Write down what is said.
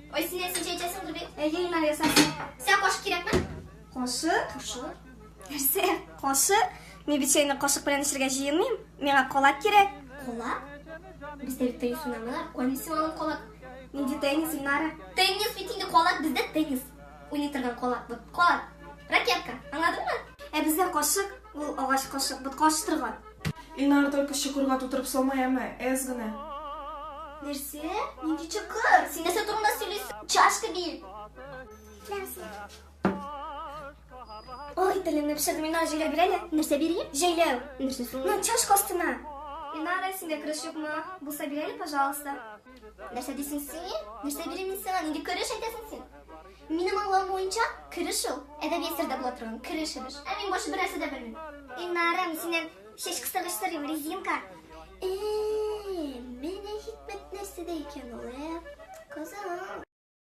Ой, сен чечесің Нұрбек. Егер ясасын. Сен қошық керек ме? Қошық? Қошық? Нәрсе? Қошық? Мен бітшейні қошық білен ішірге жиылмайым. Меға қолат керек. Қолат? Бізде теннис ойнамалар. Ойнайсың алым қолат. Менде теннис ойнары. Теннис битінде қолат, бізде теннис. Ойнай тұрған қолат. Бұт қолат. Ракетка. Аңладың ма? Бізде қошық, бұл оғаш қошық, бұт қош тұрған. Илнар только шүкірға тұтырып солмай әмі, әзгіні. Нәрсе? Ненде чықыр? Сен нәрсе тұрында сөйлейсің? Чашты бейіл. Ой, тілімді пішірді, мен жайлау берелі. Нәрсе берейін? Жайлау. Нәрсе сол? Ну, чашка астына. Инара, сенде крыш жоқ ма? Бұлса берелі, пожалуйста. Нәрсе дейсің сен? Нәрсе беремін саған? Ненде күріш айтасың сен? Менің аңлауым бойынша күріш ол. Әдәбиеттерде бола тұрған күріш ебіш. Мен бошы бір нәрсе де білмеймін. Инара, мен сенен шеш қыстырғыштырым, резинка. Мене хикмет нәрседе екен ол, Қызым.